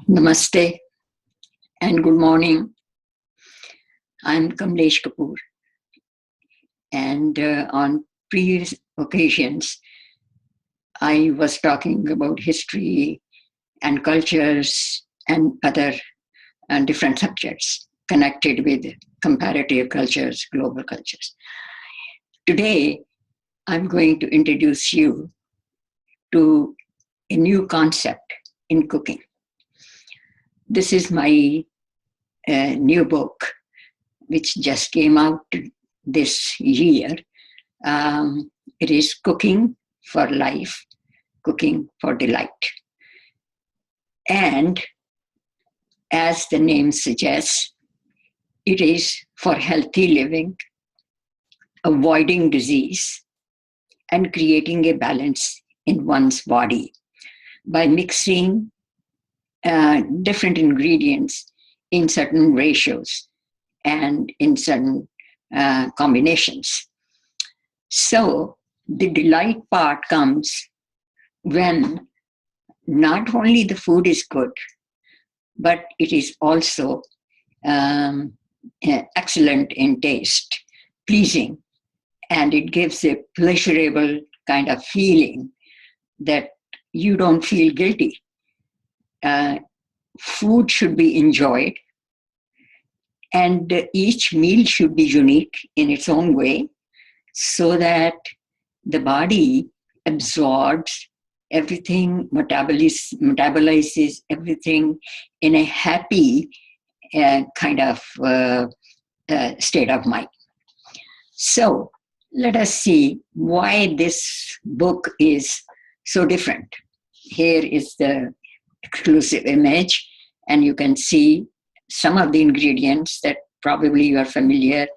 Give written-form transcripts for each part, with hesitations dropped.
Namaste and good morning. I'm Kamlesh Kapoor, and on previous occasions, I was talking about history and cultures and other different subjects connected with comparative cultures, global cultures. Today, I'm going to introduce you to a new concept in cooking. This is my new book, which just came out this year. It is Cooking for Life, Cooking for Delight. And as the name suggests, it is for healthy living, avoiding disease, and creating a balance in one's body by mixing different ingredients in certain ratios and in certain combinations. So the delight part comes when not only the food is good, but it is also excellent in taste, pleasing, and it gives a pleasurable kind of feeling that you don't feel guilty. Food should be enjoyed, and each meal should be unique in its own way so that the body absorbs everything, metabolizes everything in a happy kind of state of mind. So let us see why this book is so different. Here is the exclusive image, and you can see some of the ingredients that probably you are familiar.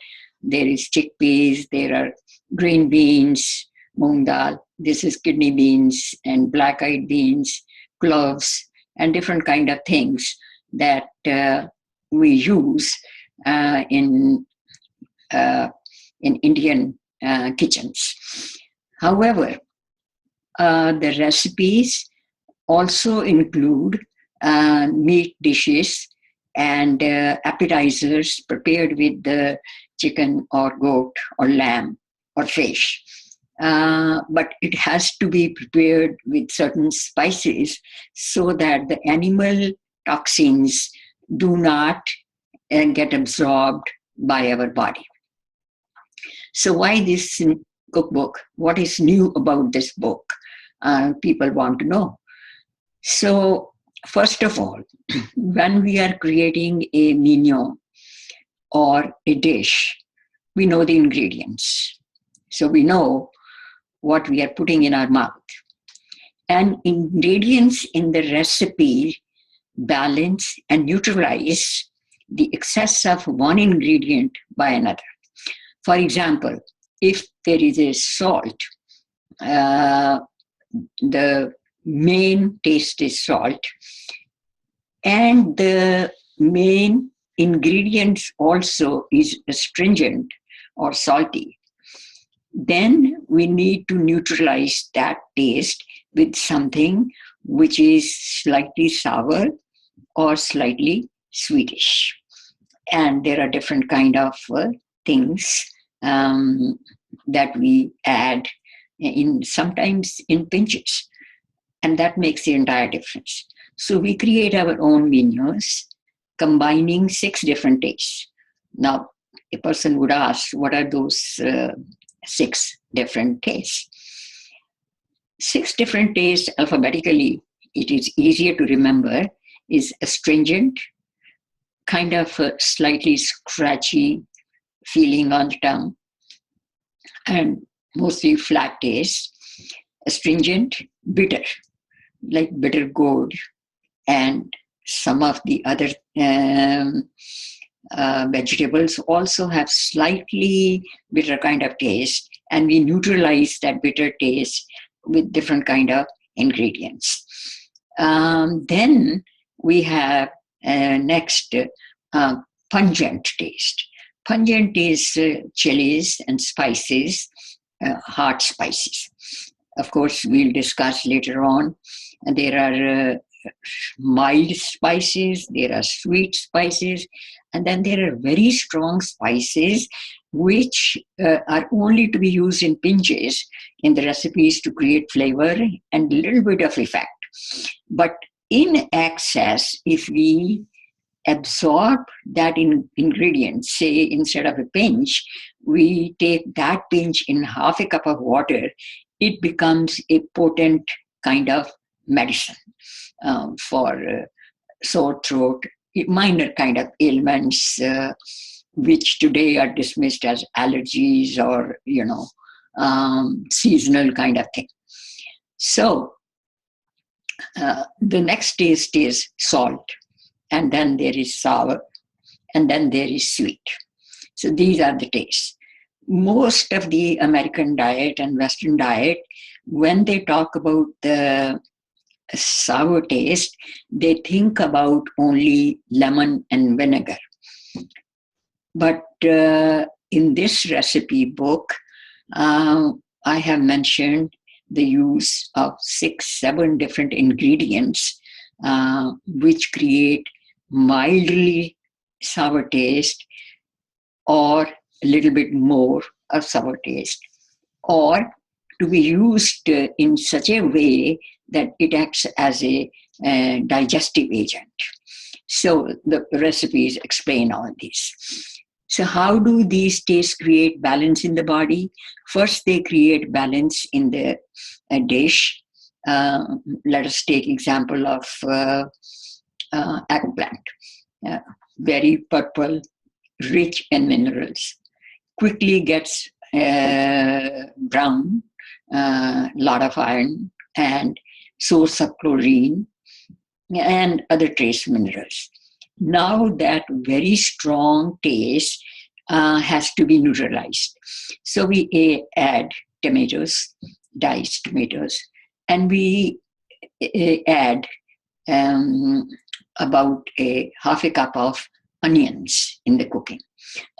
There is chickpeas, there are green beans, moong dal, this is kidney beans and black-eyed beans, cloves, and different kind of things that we use in Indian kitchens. However, the recipes also include meat dishes and appetizers prepared with the chicken or goat or lamb or fish. But it has to be prepared with certain spices so that the animal toxins do not get absorbed by our body. So why this cookbook? What is new about this book? People want to know. So first of all, when we are creating a menu or a dish, we know the ingredients. So we know what we are putting in our mouth. And ingredients in the recipe balance and neutralize the excess of one ingredient by another. For example, if there is a salt, the main taste is salt, and the main ingredients also is astringent or salty, then we need to neutralize that taste with something which is slightly sour or slightly sweetish. And there are different kind of things that we add sometimes in pinches, and that makes the entire difference. So we create our own menus combining 6 different tastes. Now, a person would ask, what are those 6 different tastes? 6 different tastes alphabetically, it is easier to remember, is astringent, kind of a slightly scratchy feeling on the tongue, and mostly flat taste. Astringent, bitter, like bitter gourd, and some of the other vegetables also have slightly bitter kind of taste, and we neutralize that bitter taste with different kind of ingredients. Then we have next pungent taste. Pungent is chilies and spices, hot spices. Of course, we'll discuss later on. There are mild spices, there are sweet spices, and then there are very strong spices which are only to be used in pinches in the recipes to create flavor and a little bit of effect. But in excess, if we absorb that ingredient, say instead of a pinch, we take that pinch in half a cup of water, it becomes a potent kind of medicine for sore throat, minor kind of ailments, which today are dismissed as allergies or, seasonal kind of thing. So the next taste is salt, and then there is sour, and then there is sweet. So these are the tastes. Most of the American diet and Western diet, when they talk about the sour taste, they think about only lemon and vinegar. But in this recipe book, I have mentioned the use of 6, 7 different ingredients which create mildly sour taste or a little bit more of sour taste, or to be used in such a way that it acts as a digestive agent. So the recipes explain all this. So how do these tastes create balance in the body? First, they create balance in the dish. Let us take example of eggplant. Very purple, rich in minerals. Quickly gets brown, lot of iron, and source of chlorine and other trace minerals. Now that very strong taste has to be neutralized. So we add tomatoes, diced tomatoes, and we add about a half a cup of onions in the cooking.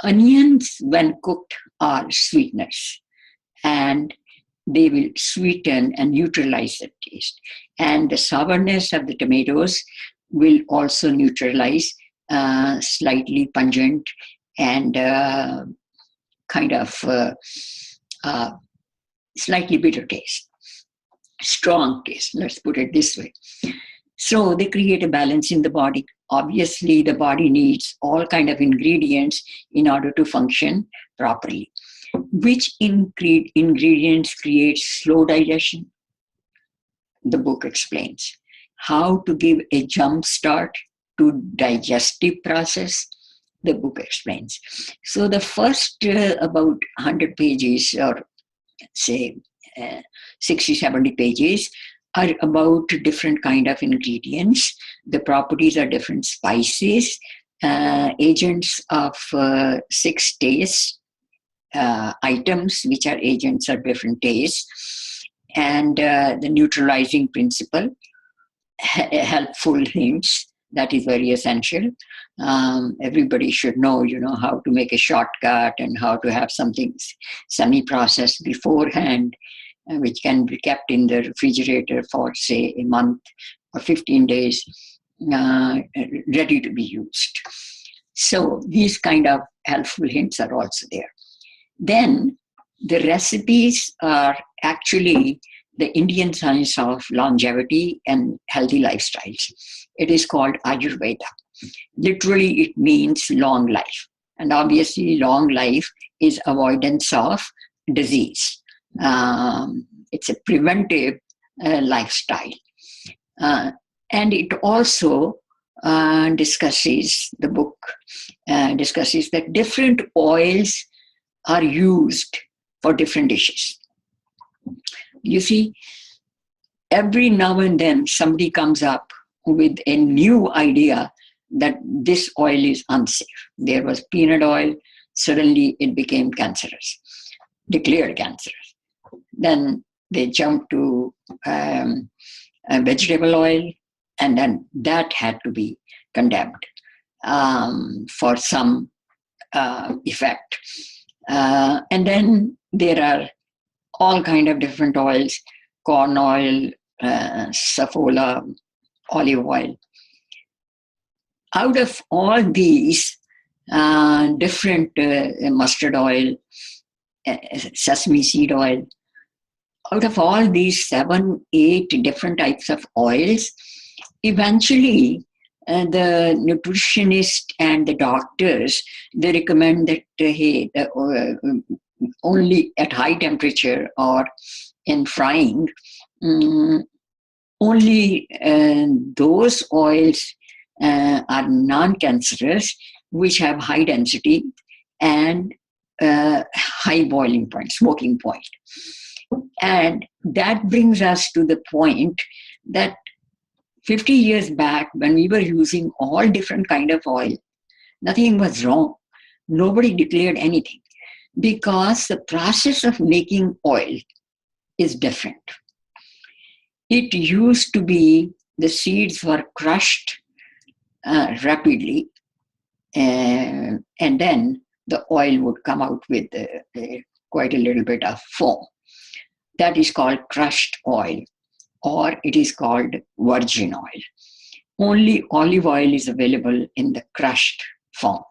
Onions, when cooked, are sweeteners, and they will sweeten and neutralize the taste. And the sourness of the tomatoes will also neutralize slightly pungent and kind of slightly bitter taste, strong taste, let's put it this way. So they create a balance in the body. Obviously, the body needs all kind of ingredients in order to function properly. Which ingredients create slow digestion? The book explains. How to give a jump start to digestive process? The book explains. So the first about 100 pages or say 60, 70 pages are about different kind of ingredients. The properties are different spices, agents of 6 tastes, items which are agents of different tastes, and the neutralizing principle, helpful hints. That is very essential. Everybody should know, how to make a shortcut and how to have something semi-processed beforehand, which can be kept in the refrigerator for, say, a month or 15 days, ready to be used. So these kind of helpful hints are also there. Then the recipes are actually the Indian science of longevity and healthy lifestyles. It is called Ayurveda. Literally, it means long life. And obviously, long life is avoidance of disease. It's a preventive lifestyle. And it also discusses, the book discusses that different oils are used for different dishes. You see, every now and then somebody comes up with a new idea that this oil is unsafe. There was peanut oil, suddenly it became cancerous, declared cancerous. Then they jumped to vegetable oil, and then that had to be condemned for some effect. And then there are all kind of different oils, corn oil, safflower, olive oil. Out of all these different mustard oil, sesame seed oil, out of all these 7, 8 different types of oils, eventually the nutritionist and the doctors, they recommend that hey, only at high temperature or in frying, only those oils are non-cancerous, which have high density and high boiling point, smoking point. And that brings us to the point that 50 years back, when we were using all different kind of oil, nothing was wrong. Nobody declared anything because the process of making oil is different. It used to be the seeds were crushed rapidly, and then the oil would come out with quite a little bit of foam. That is called crushed oil, or it is called virgin oil. Only olive oil is available in the crushed form,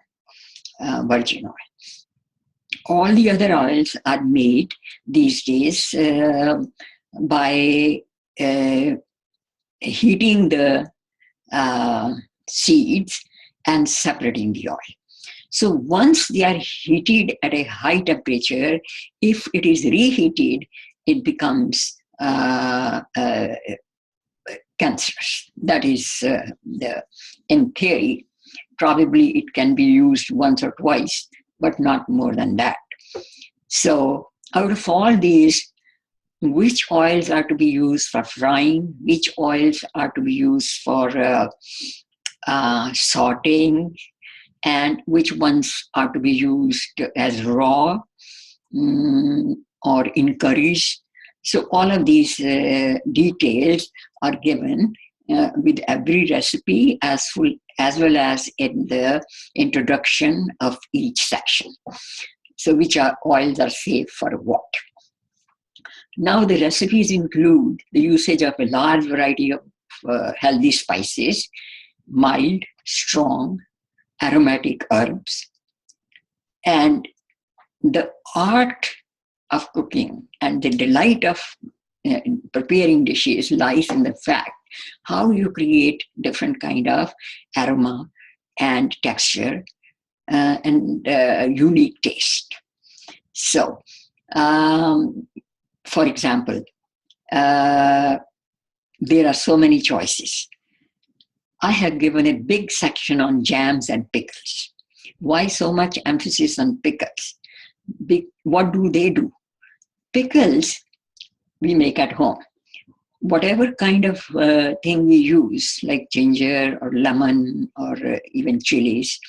virgin oil. All the other oils are made these days by heating the seeds and separating the oil. So once they are heated at a high temperature, if it is reheated, it becomes cancerous. That is, in theory, probably it can be used once or twice, but not more than that. So out of all these, which oils are to be used for frying, which oils are to be used for sauteing, and which ones are to be used as raw or in curries. So all of these details are given with every recipe as well as in the introduction of each section. So which oils are safe for what. Now the recipes include the usage of a large variety of healthy spices, mild, strong, aromatic herbs. And the art of cooking and the delight of preparing dishes lies in the fact how you create different kind of aroma and texture and unique taste. So, for example, there are so many choices. I have given a big section on jams and pickles. Why so much emphasis on pickles? What do they do? Pickles we make at home. Whatever kind of thing we use, like ginger or lemon or even chilies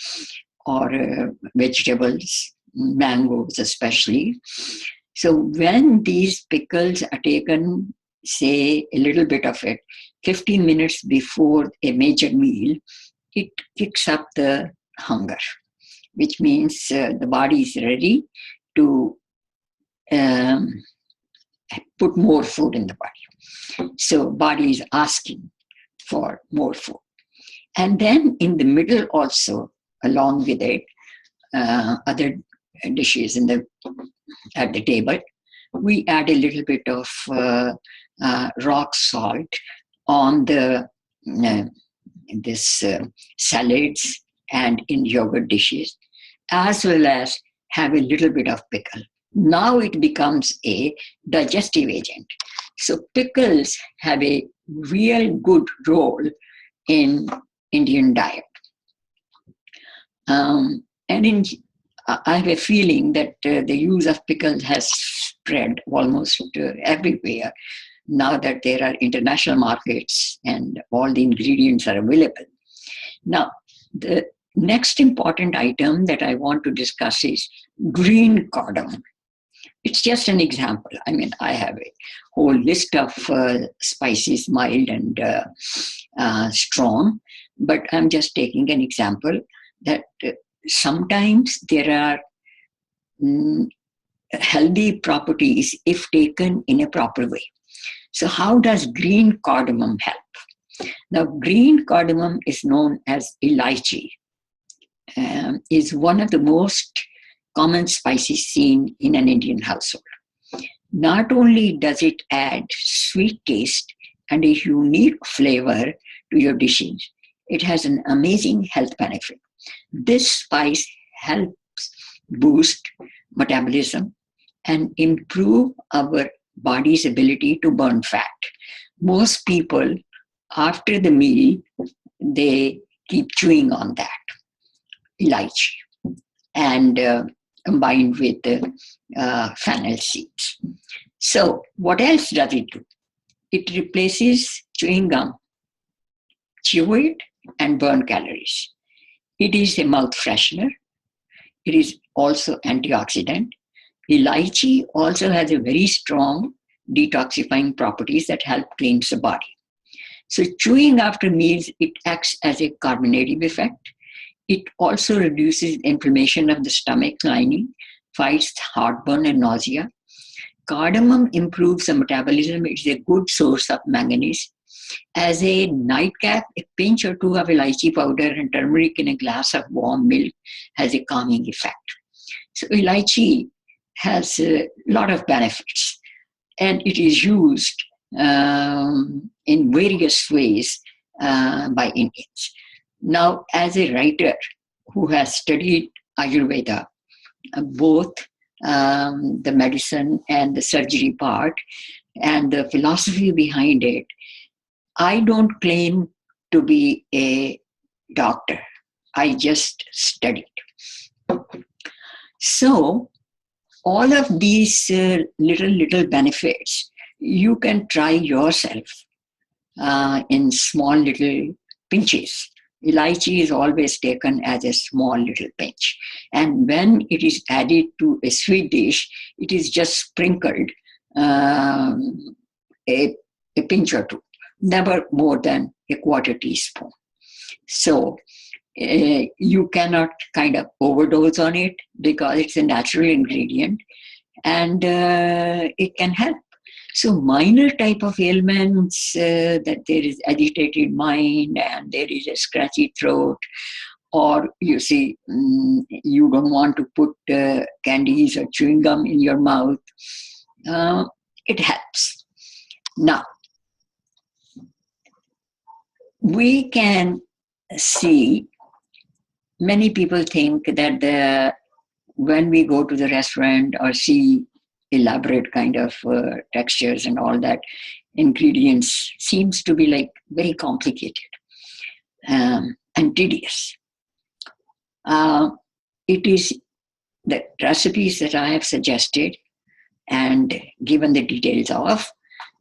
or vegetables, mangoes especially. So when these pickles are taken, say a little bit of it, 15 minutes before a major meal, it kicks up the hunger, which means the body is ready to put more food in the body. So body is asking for more food. And then in the middle also, along with it, other dishes at the table, we add a little bit of rock salt on this salads and in yogurt dishes, as well as have a little bit of pickle. Now it becomes a digestive agent. So pickles have a real good role in Indian diet. And I have a feeling that the use of pickles has spread almost everywhere now that there are international markets and all the ingredients are available. Now, the next important item that I want to discuss is green cardamom. It's just an example. I mean, I have a whole list of spices, mild and strong, but I'm just taking an example that sometimes there are healthy properties if taken in a proper way. So how does green cardamom help? Now, green cardamom is known as elaichi, is one of the most common spices seen in an Indian household. Not only does it add sweet taste and a unique flavor to your dishes, it has an amazing health benefit. This spice helps boost metabolism and improve our body's ability to burn fat. Most people, after the meal, they keep chewing on that elaichi and combined with fennel seeds. So, what else does it do? It replaces chewing gum, chew it, and burn calories. It is a mouth freshener. It is also antioxidant. Elaichi also has a very strong detoxifying properties that help cleanse the body. So chewing after meals, it acts as a carbonative effect. It also reduces inflammation of the stomach lining, fights heartburn and nausea. Cardamom improves the metabolism. It's a good source of manganese. As a nightcap, a pinch or two of elaichi powder and turmeric in a glass of warm milk has a calming effect. So elaichi has a lot of benefits, and it is used in various ways by Indians. Now, as a writer who has studied Ayurveda, both the medicine and the surgery part and the philosophy behind it, I don't claim to be a doctor. I just studied. So, all of these little benefits you can try yourself in small little pinches. Elaichi is always taken as a small little pinch. And when it is added to a sweet dish, it is just sprinkled a pinch or two, never more than a quarter teaspoon. So you cannot kind of overdose on it because it's a natural ingredient and it can help. So minor type of ailments, that there is agitated mind and there is a scratchy throat, or you see, you don't want to put candies or chewing gum in your mouth, it helps. Now, we can see many people think that when we go to the restaurant or see elaborate kind of textures and all that, ingredients seems to be like very complicated and tedious. It is the recipes that I have suggested and given the details of,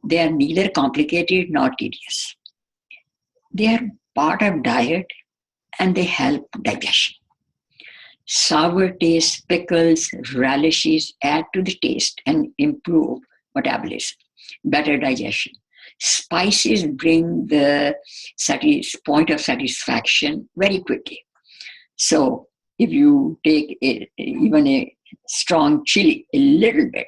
they are neither complicated nor tedious. They are part of diet and they help digestion. Sour taste, pickles, relishes add to the taste and improve metabolism, better digestion. Spices bring the point of satisfaction very quickly. So if you take even a strong chili, a little bit,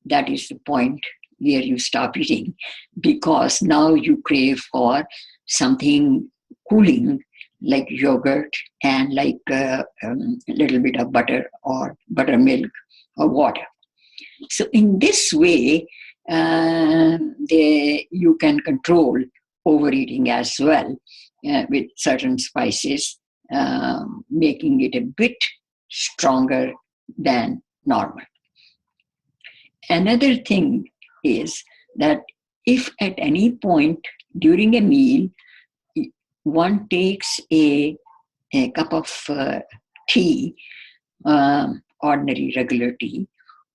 that is the point where you stop eating, because now you crave for something cooling like yogurt and like a little bit of butter or buttermilk or water. So in this way, you can control overeating as well with certain spices, making it a bit stronger than normal. Another thing is that if at any point during a meal, one takes a cup of tea, ordinary regular tea,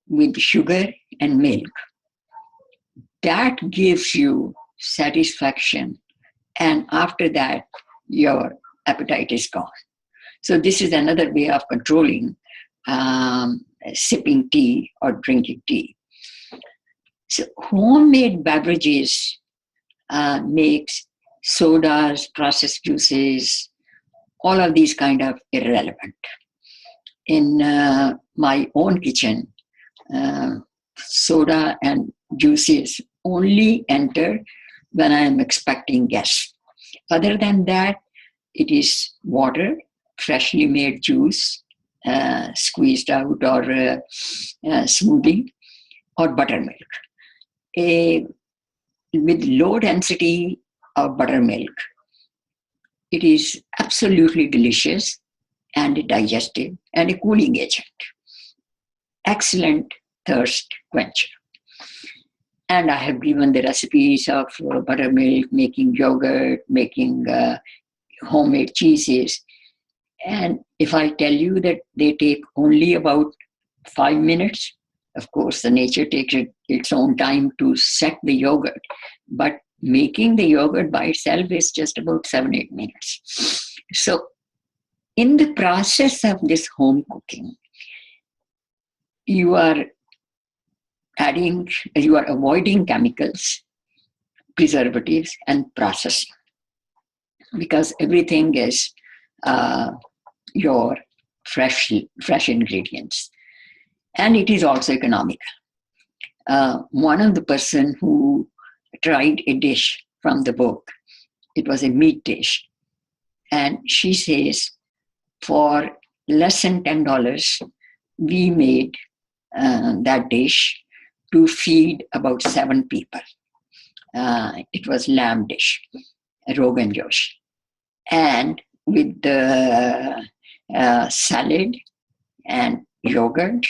with sugar and milk, that gives you satisfaction. And after that, your appetite is gone. So this is another way of controlling sipping tea or drinking tea. So homemade beverages makes sodas, processed juices, all of these kind of irrelevant. In my own kitchen, soda and juices only enter when I am expecting guests. Other than that, it is water, freshly made juice, squeezed out, or smoothie, or buttermilk. A, with low density of buttermilk, it is absolutely delicious and digestive and a cooling agent. Excellent thirst quencher. And I have given the recipes of buttermilk, making yogurt, making homemade cheeses. And if I tell you that they take only about 5 minutes, of course, the nature takes its own time to set the yogurt. But making the yogurt by itself is just about 7-8 minutes. So, in the process of this home cooking, you are avoiding chemicals, preservatives, and processing, because everything is your fresh ingredients, and it is also economical. One of the person who tried a dish from the book, it was a meat dish, and she says, for less than $10, we made that dish to feed about 7 people. It was lamb dish, Rogan Josh, and with the salad and yogurt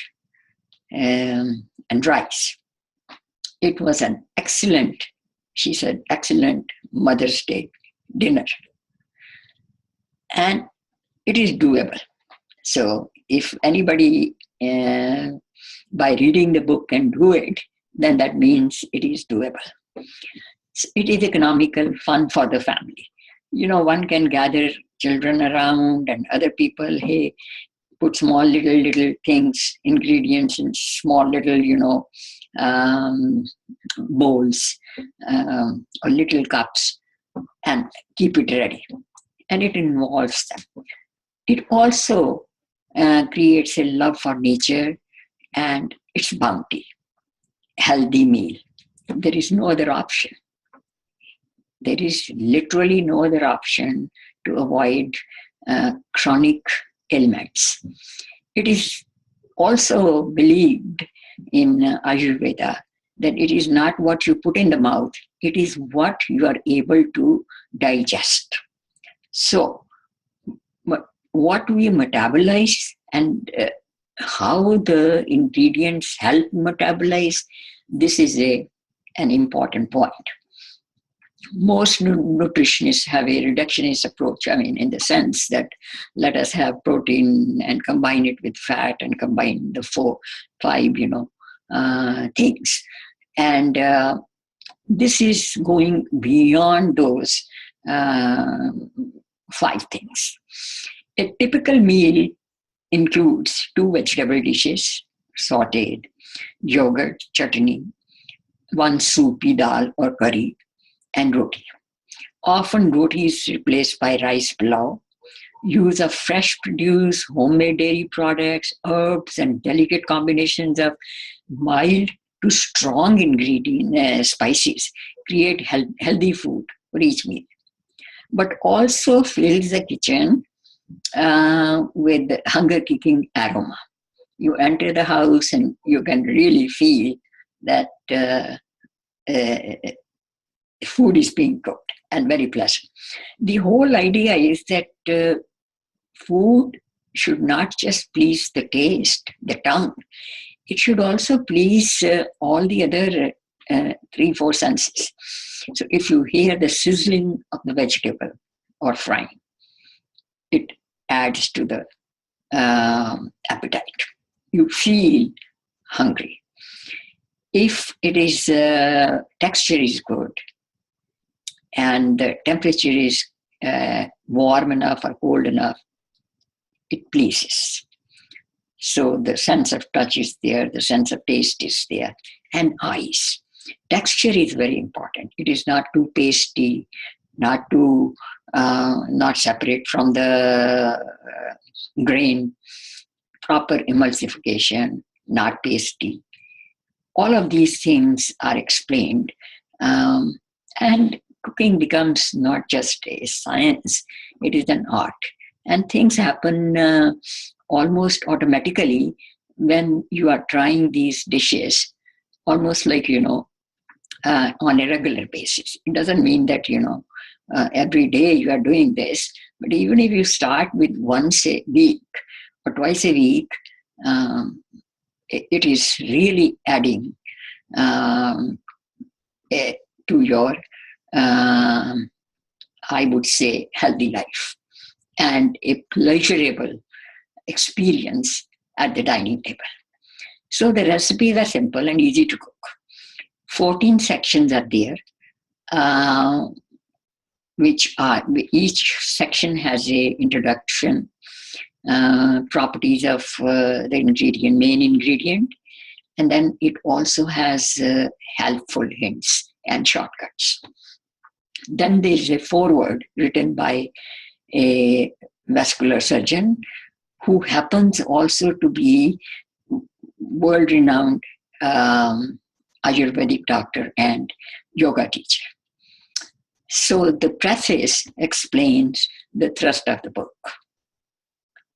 and rice. It was an excellent, she said, excellent Mother's Day dinner. And it is doable. So if anybody by reading the book can do it, then that means it is doable. It is economical, fun for the family. One can gather children around and other people, hey, put small little things, ingredients in small little, bowls or little cups, and keep it ready. And it involves them. It also creates a love for nature and its bounty. Healthy meal. There is no other option. There is literally no other option to avoid chronic ailments. It is also believed in Ayurveda that it is not what you put in the mouth, it is what you are able to digest. So, what we metabolize and how the ingredients help metabolize, this is an important point. Most nutritionists have a reductionist approach, in the sense that let us have protein and combine it with fat and combine the 5 things. And this is going beyond those 5 things. A typical meal includes 2 vegetable dishes, sautéed, yogurt, chutney, 1 soupy dal or curry, and roti. Often roti is replaced by rice pulao. Use of fresh produce, homemade dairy products, herbs, and delicate combinations of mild to strong ingredient spices create healthy food for each meal. But also fills the kitchen with hunger-kicking aroma. You enter the house and you can really feel that food is being cooked, and very pleasant. The whole idea is that food should not just please the taste, the tongue. It should also please all the other 3-4 senses. So if you hear the sizzling of the vegetable or frying, it adds to the appetite. You feel hungry. If it is texture is good and the temperature is warm enough or cold enough, it pleases. So the sense of touch is there, the sense of taste is there, and eyes. Texture is very important. It is not too pasty, not separate from the grain, proper emulsification, not pasty. All of these things are explained, and cooking becomes not just a science, it is an art. And things happen almost automatically when you are trying these dishes, almost like, on a regular basis. It doesn't mean that, every day you are doing this, but even if you start with once a week or twice a week, it is really adding um, to your, I would say, healthy life and a pleasurable experience at the dining table. So the recipes are simple and easy to cook. 14 sections are there, which are, each section has a introduction, properties of the main ingredient, and then it also has helpful hints and shortcuts. Then there is a foreword written by a vascular surgeon who happens also to be world-renowned Ayurvedic doctor and yoga teacher. So the preface explains the thrust of the book,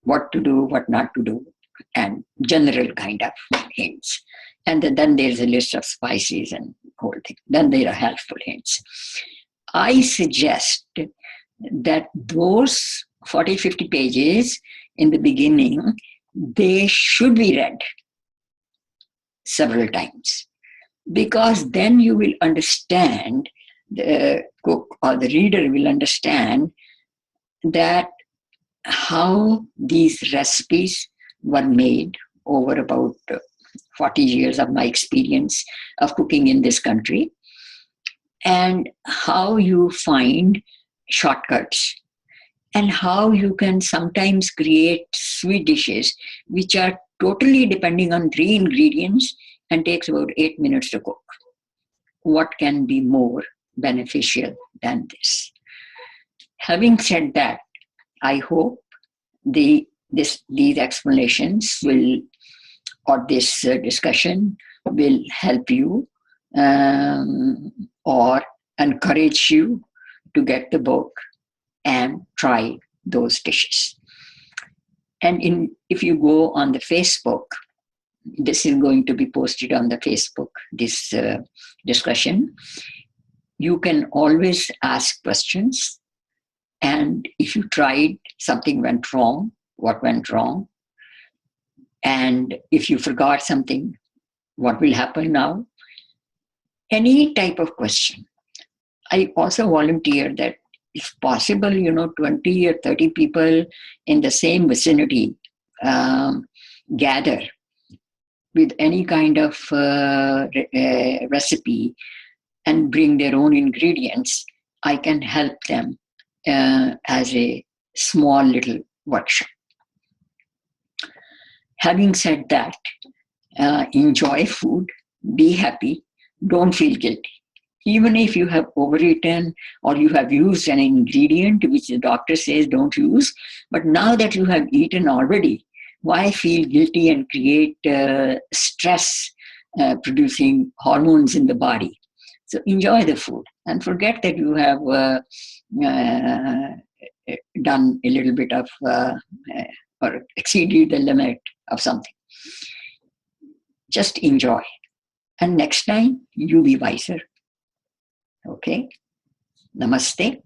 what to do, what not to do, and general kind of hints. And then there's a list of spices and whole thing. Then there are helpful hints. I suggest that those 40, 50 pages in the beginning, they should be read several times, because then you will understand, the cook or the reader will understand that how these recipes were made over about 40 years of my experience of cooking in this country, and how you find shortcuts, and how you can sometimes create sweet dishes which are totally depending on 3 ingredients and takes about 8 minutes to cook. What can be more beneficial than this? Having said that, I hope these explanations will, or this discussion will help you or encourage you to get the book and try those dishes. And if you go on the Facebook, this is going to be posted on the Facebook, this discussion. You can always ask questions. And if you tried, something went wrong, what went wrong? And if you forgot something, what will happen now? Any type of question. I also volunteer that if possible, 20 or 30 people in the same vicinity gather with any kind of recipe and bring their own ingredients, I can help them as a small little workshop. Having said that, enjoy food, be happy, don't feel guilty. Even if you have overeaten or you have used an ingredient which the doctor says don't use, but now that you have eaten already, why feel guilty and create stress producing hormones in the body? So enjoy the food and forget that you have done a little bit of or exceeded the limit of something. Just enjoy. And next time, you be wiser. Okay? Namaste.